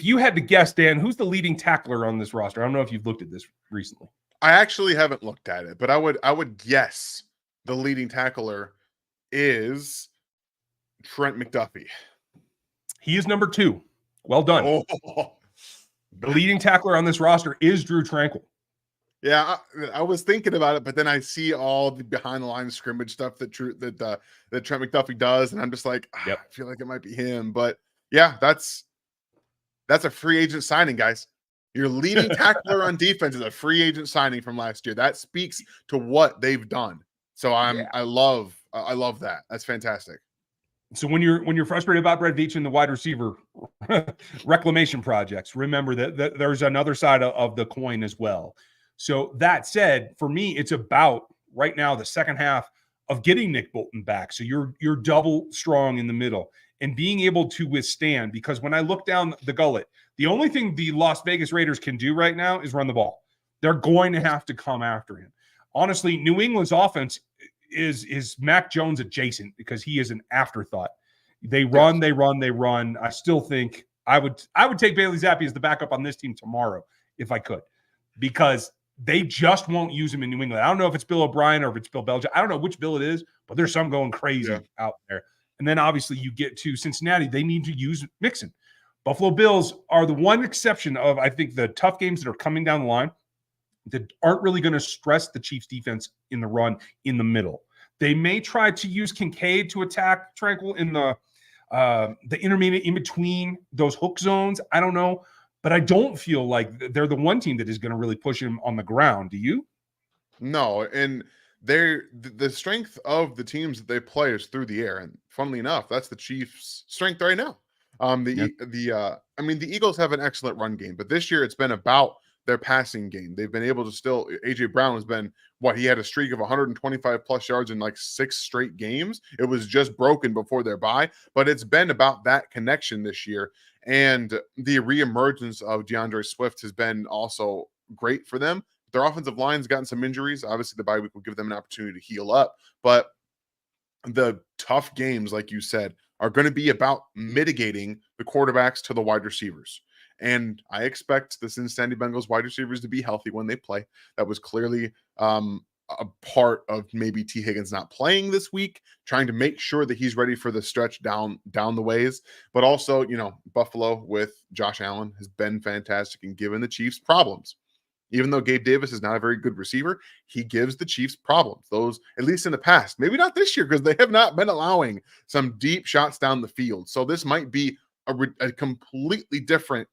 you had to guess, Dan, who's the leading tackler on this roster? I don't know if you've looked at this recently. I actually haven't looked at it, but I would guess the leading tackler is Trent McDuffie. He is number 2. Well done. Oh. The leading tackler on this roster is Drew Tranquill. Yeah, I was thinking about it, but then I see all the behind the line scrimmage stuff that Trent McDuffie does, and I'm just like, I feel like it might be him. But yeah, that's a free agent signing, guys. Your leading tackler on defense is a free agent signing from last year. That speaks to what they've done. So I love that. That's fantastic. So when you're frustrated about Brett Veach and the wide receiver reclamation projects, remember that there's another side of the coin as well. So that said, for me, it's about right now the second half of getting Nick Bolton back. So you're double strong in the middle and being able to withstand, because when I look down the gullet, the only thing the Las Vegas Raiders can do right now is run the ball. They're going to have to come after him. Honestly, New England's offense is Mac Jones adjacent because he is an afterthought. They run. I still think I would take Bailey Zappi as the backup on this team tomorrow if I could, because they just won't use him in New England. I don't know if it's Bill O'Brien or if it's Bill Belichick. I don't know which Bill it is, but there's some going crazy out there. And then obviously you get to Cincinnati. They need to use Mixon. Buffalo Bills are the one exception of, I think, the tough games that are coming down the line that aren't really going to stress the Chiefs defense in the run in the middle. They may try to use Kincaid to attack Tranquill in the intermediate in between those hook zones. I don't know, but I don't feel like they're the one team that is going to really push him on the ground. Do you? No, and the strength of the teams that they play is through the air, and funnily enough, that's the Chiefs' strength right now. The Eagles have an excellent run game, but this year it's been about their passing game. They've been able to still. AJ Brown has been he had a streak of 125 plus yards in like 6 straight games. It was just broken before their bye, but it's been about that connection this year, and the reemergence of DeAndre Swift has been also great for them. Their offensive line's gotten some injuries. Obviously, the bye week will give them an opportunity to heal up, but the tough games, like you said, are going to be about mitigating the quarterbacks to the wide receivers. And I expect the Cincinnati Bengals wide receivers to be healthy when they play. That was clearly a part of maybe T. Higgins not playing this week, trying to make sure that he's ready for the stretch down the ways. But also, Buffalo with Josh Allen has been fantastic and given the Chiefs problems. Even though Gabe Davis is not a very good receiver, he gives the Chiefs problems. Those, at least in the past, maybe not this year because they have not been allowing some deep shots down the field. So this might be a completely different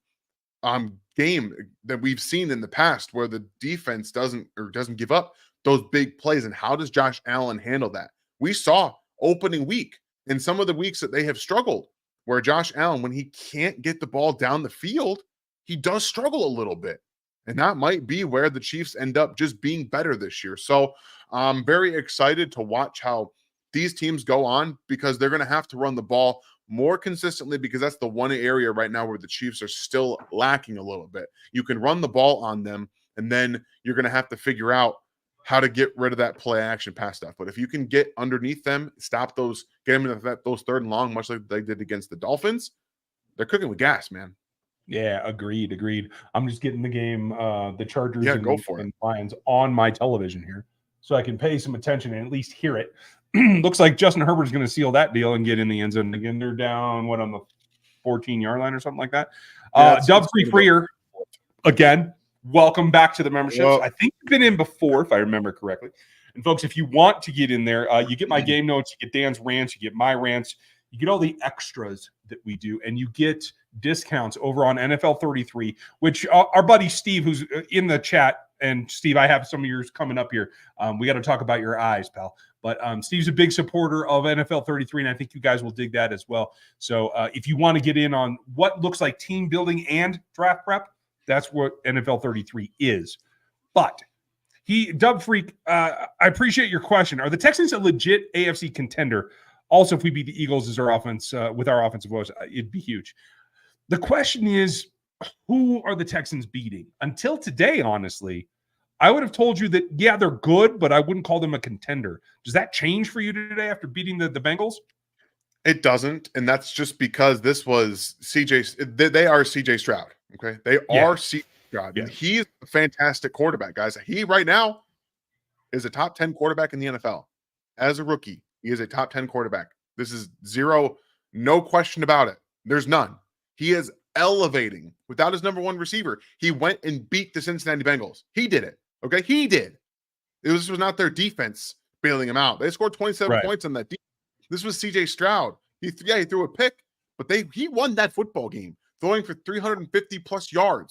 game that we've seen in the past where the defense doesn't give up those big plays. And how does Josh Allen handle that? We saw opening week in some of the weeks that they have struggled where Josh Allen, when he can't get the ball down the field, he does struggle a little bit. And that might be where the Chiefs end up just being better this year. So I'm very excited to watch how these teams go on because they're going to have to run the ball more consistently because that's the one area right now where the Chiefs are still lacking a little bit. You can run the ball on them, and then you're going to have to figure out how to get rid of that play action pass stuff. But if you can get underneath them, stop those, get them into those third and long, much like they did against the Dolphins, they're cooking with gas, man. Yeah, agreed. I'm just getting the game, the Chargers and Lions on my television here so I can pay some attention and at least hear it. Looks like Justin Herbert's going to seal that deal and get in the end zone. Again, they're down, on the 14-yard line or something like that. Dub Free Freer, again, welcome back to the memberships. Well, I think you've been in before, if I remember correctly. And, folks, if you want to get in there, you get my game notes, you get Dan's rants, you get my rants, you get all the extras that we do, and you get discounts over on NFL 33, which our buddy Steve, who's in the chat, and Steve, I have some of yours coming up here. We got to talk about your eyes, pal. But Steve's a big supporter of NFL 33, and I think you guys will dig that as well. So if you want to get in on what looks like team building and draft prep, that's what NFL 33 is. But Dub Freak, I appreciate your question. Are the Texans a legit AFC contender? Also, if we beat the Eagles as our offense with our offensive woes, it'd be huge. The question is, who are the Texans beating? Until today, honestly, I would have told you that, yeah, they're good, but I wouldn't call them a contender. Does that change for you today after beating the Bengals? It doesn't, and that's just because this was CJ. They are CJ Stroud. Okay, they Yeah. are CJ Stroud, and Yeah. he's a fantastic quarterback, guys. He right now is a top 10 quarterback in the NFL. As a rookie, he is a top 10 quarterback. This is zero, no question about it. There's none. He is elevating without his number one receiver. He went and beat the Cincinnati Bengals. He did it. Okay, he did. This was not their defense bailing him out. They scored 27 points on that defense. This was CJ Stroud. He threw a pick, but he won that football game, throwing for 350 plus yards.